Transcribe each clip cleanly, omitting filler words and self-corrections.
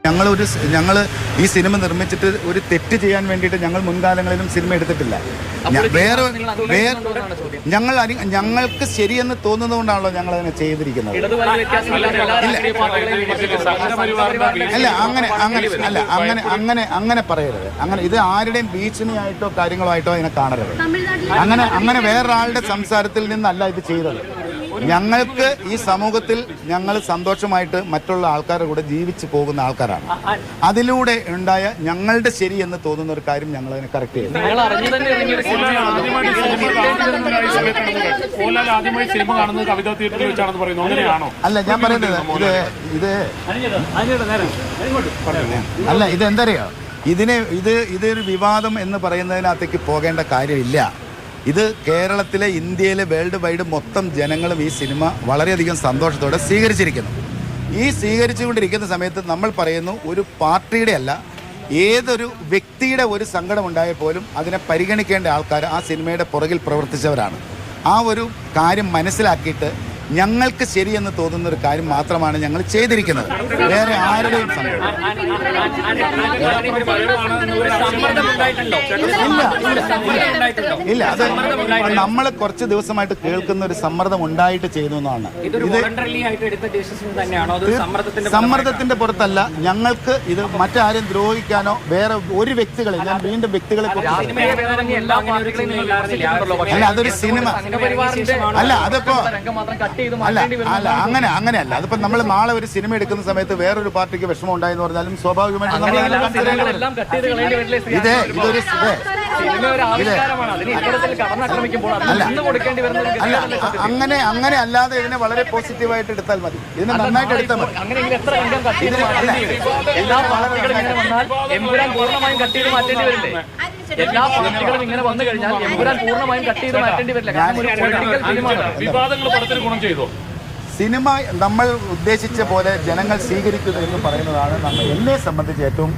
ഞങ്ങൾ ഈ സിനിമ നിർമ്മിച്ചിട്ട് ഒരു തെറ്റ് ചെയ്യാൻ വേണ്ടിയിട്ട് ഞങ്ങൾ മുൻകാലങ്ങളിലും സിനിമ എടുത്തിട്ടില്ല. ഞങ്ങൾക്ക് ശരിയെന്ന് തോന്നുന്നതുകൊണ്ടാണല്ലോ ഞങ്ങൾ അതിനെ ചെയ്തിരിക്കുന്നത്. അങ്ങനെ പറയരുത്. അങ്ങനെ ഇത് ആരുടെയും ഭീഷണിയായിട്ടോ കാര്യങ്ങളോ ആയിട്ടോ അതിനെ കാണരുത്. അങ്ങനെ വേറൊരാളുടെ സംസാരത്തിൽ നിന്നല്ല ഇത് ചെയ്തത്. ഞങ്ങൾക്ക് ഈ സമൂഹത്തിൽ ഞങ്ങൾ സന്തോഷമായിട്ട് മറ്റുള്ള ആൾക്കാരുടെ കൂടെ ജീവിച്ചു പോകുന്ന ആൾക്കാരാണ്. അതിലൂടെ ഉണ്ടായ ഞങ്ങളുടെ ശരി എന്ന് തോന്നുന്ന ഒരു കാര്യം ഞങ്ങൾ അതിനെ കറക്റ്റ് ചെയ്തു. അല്ല, ഞാൻ പറയുന്നത് ഇതെന്തറിയോ, ഇതൊരു വിവാദം എന്ന് പറയുന്നതിനകത്തേക്ക് പോകേണ്ട കാര്യമില്ല. ഇത് കേരളത്തിലെ, ഇന്ത്യയിലെ, വേൾഡ് വൈഡ് മൊത്തം ജനങ്ങളും ഈ സിനിമ വളരെയധികം സന്തോഷത്തോടെ സ്വീകരിച്ചിരിക്കുന്നു. ഈ സ്വീകരിച്ചുകൊണ്ടിരിക്കുന്ന സമയത്ത് നമ്മൾ പറയുന്നു, ഒരു പാർട്ടിയുടെ അല്ല, ഏതൊരു വ്യക്തിയുടെ ഒരു സങ്കടം ഉണ്ടായാൽ പോലും അതിനെ പരിഗണിക്കേണ്ട ആൾക്കാർ ആ സിനിമയുടെ പുറകിൽ പ്രവർത്തിച്ചവരാണ്. ആ ഒരു കാര്യം മനസ്സിലാക്കിയിട്ട് ഞങ്ങൾക്ക് ശരിയെന്ന് തോന്നുന്ന ഒരു കാര്യം മാത്രമാണ് ഞങ്ങൾ ചെയ്തിരിക്കുന്നത്. വേറെ ആരുടെയും ഇല്ല. അത് നമ്മൾ കുറച്ച് ദിവസമായിട്ട് കേൾക്കുന്ന ഒരു സമ്മർദ്ദം ഉണ്ടായിട്ട് ചെയ്തു എന്നാണ്. സമ്മർദ്ദത്തിന്റെ പുറത്തല്ല. ഞങ്ങൾക്ക് ഇത് മറ്റാരും ദ്രോഹിക്കാനോ വേറെ ഒരു വ്യക്തികളെ, ഞാൻ വീണ്ടും വ്യക്തികളെ അല്ല, അതൊരു സിനിമ അല്ല. അതിപ്പോ അങ്ങനെയല്ല. അതിപ്പോ നമ്മൾ നാളെ ഒരു സിനിമ എടുക്കുന്ന സമയത്ത് വേറൊരു പാർട്ടിക്ക് വിഷമം ഉണ്ടായെന്ന് പറഞ്ഞാലും സ്വാഭാവികമായിട്ടും അങ്ങനെ അല്ലാതെ ഇതിനെ വളരെ പോസിറ്റീവായിട്ട് എടുത്താൽ മതി. ഇതിനെ നന്നായിട്ട് എടുത്താൽ മതി. എല്ലാ പാർട്ടികളും ഇങ്ങനെ വന്നു കഴിഞ്ഞാൽ എമ്പുരാൻ പൂർണ്ണമായും കട്ട് ചെയ്ത് മാറ്റേണ്ടി വരില്ല. സിനിമ നമ്മൾ ഉദ്ദേശിച്ച പോലെ ജനങ്ങൾ സ്വീകരിക്കുന്നു എന്ന് പറയുന്നതാണ് എന്നെ സംബന്ധിച്ച് ഏറ്റവും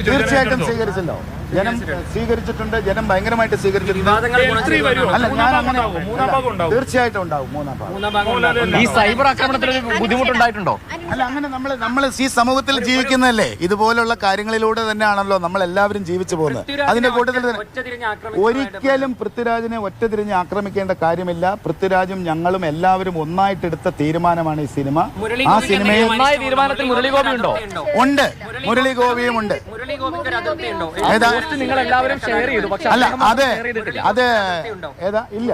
തീർച്ചയായിട്ടും സ്വീകരിച്ചല്ലോ. ജനം സ്വീകരിച്ചിട്ടുണ്ട്. ജനം ഭയങ്കരമായിട്ട് സ്വീകരിച്ചിട്ടുണ്ട്. അല്ല, ഞാൻ അങ്ങനെ തീർച്ചയായിട്ടും ഉണ്ടാവും. മൂന്നാം ഭാഗം ഈ സൈബർ ആക്രമണത്തിന് ബുദ്ധിമുട്ടുണ്ടായിട്ടുണ്ടോ? അല്ല, അങ്ങനെ നമ്മൾ ഈ സമൂഹത്തിൽ ജീവിക്കുന്നതല്ലേ, ഇതുപോലുള്ള കാര്യങ്ങളിലൂടെ തന്നെയാണല്ലോ നമ്മൾ എല്ലാവരും ജീവിച്ചു പോകുന്നത്. അതിന്റെ കൂട്ടത്തിൽ ഒരിക്കലും പൃഥ്വിരാജിനെ ഒറ്റതിരിഞ്ഞ് ആക്രമിക്കേണ്ട കാര്യമില്ല. പൃഥ്വിരാജും ഞങ്ങളും എല്ലാവരും ഒന്നായിട്ടെടുത്ത തീരുമാനമാണ് ഈ സിനിമ. ആ സിനിമയിൽ മുരളി ഗോപി ഉണ്ടോ? ഉണ്ട്, മുരളി ഗോപിയും ഉണ്ട്. അല്ല, അത് ഏതാ ഇല്ല.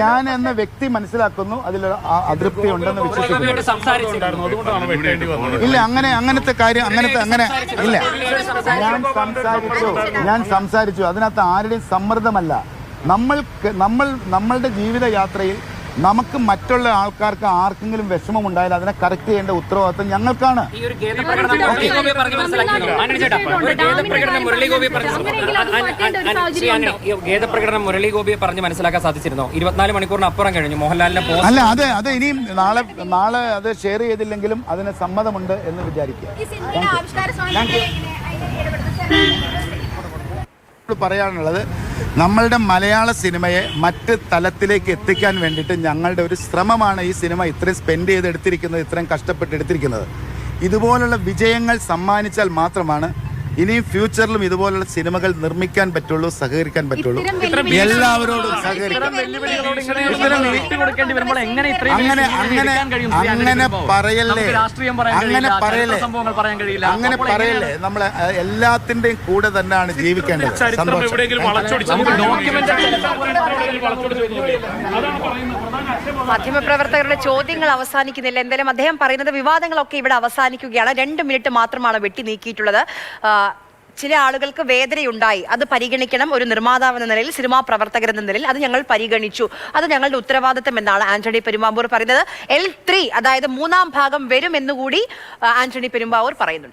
ഞാൻ എന്ന വ്യക്തി മനസ്സിലാക്കുന്നു അതിലൊരു അതൃപ്തി ഉണ്ടെന്ന് വിശ്വസിക്കുന്നു. ഇല്ല, അങ്ങനത്തെ കാര്യം അങ്ങനെ ഇല്ല. ഞാൻ സംസാരിച്ചു. അതിനകത്ത് ആരുടെയും സമ്മർദ്ദമല്ല. നമ്മളുടെ ജീവിതയാത്രയിൽ നമുക്ക് മറ്റുള്ള ആൾക്കാർക്ക് ആർക്കെങ്കിലും വിഷമം ഉണ്ടായാൽ അതിനെ കറക്റ്റ് ചെയ്യേണ്ട ഉത്തരവാദിത്വം ഞങ്ങൾക്കാണ്. ഗേദപ്രകടനം മുരളി ഗോപിയെ പറഞ്ഞ് മനസ്സിലാക്കാൻ സാധിച്ചിരുന്നോ? 24 മണിക്കൂറിനപ്പുറം കഴിഞ്ഞു. മോഹൻലാലിന്റെ അല്ല, അത് ഇനിയും നാളെ അത് ഷെയർ ചെയ്തില്ലെങ്കിലും അതിന് സമ്മതമുണ്ട് എന്ന് വിചാരിക്കുക. പറയാനുള്ളത്, നമ്മളുടെ മലയാള സിനിമയെ മറ്റ് തലത്തിലേക്ക് എത്തിക്കാൻ വേണ്ടിയിട്ട് ഞങ്ങളുടെ ഒരു ശ്രമമാണ് ഈ സിനിമ ഇത്രയും സ്പെൻഡ് ചെയ്ത് എടുത്തിരിക്കുന്നത്, ഇത്രയും കഷ്ടപ്പെട്ട് എടുത്തിരിക്കുന്നത്. ഇതുപോലുള്ള വിജയങ്ങൾ സമ്മാനിച്ചാൽ മാത്രമാണ് ഇനിയും ഫ്യൂച്ചറിലും ഇതുപോലുള്ള സിനിമകൾ നിർമ്മിക്കാൻ പറ്റുള്ളൂ, സഹകരിക്കാൻ പറ്റുള്ളൂ. എല്ലാവരോടും സഹകരിക്കണം. അങ്ങനെ പറയല്ലേ. നമ്മളെ എല്ലാത്തിന്റെയും കൂടെ തന്നെയാണ് ജീവിക്കേണ്ടത്. മാധ്യമപ്രവർത്തകരുടെ ചോദ്യങ്ങൾ അവസാനിക്കുന്നില്ല. എന്തായാലും അദ്ദേഹം പറയുന്നത് വിവാദങ്ങളൊക്കെ ഇവിടെ അവസാനിക്കുകയാണ്. 2 മിനിറ്റ് മാത്രമാണ് വെട്ടി നീക്കിയിട്ടുള്ളത്. ചില ആളുകൾക്ക് വേദനയുണ്ടായി, അത് പരിഗണിക്കണം. ഒരു നിർമ്മാതാവ് എന്ന നിലയിൽ, സിനിമാ പ്രവർത്തകർ എന്ന നിലയിൽ അത് ഞങ്ങൾ പരിഗണിച്ചു. അത് ഞങ്ങളുടെ ഉത്തരവാദിത്തം എന്നാണ് ആന്റണി പെരുമ്പാവൂർ പറയുന്നത്. L3, അതായത് 3-ാം ഭാഗം വരുമെന്നുകൂടി ആന്റണി പെരുമ്പാവൂർ പറയുന്നുണ്ട്.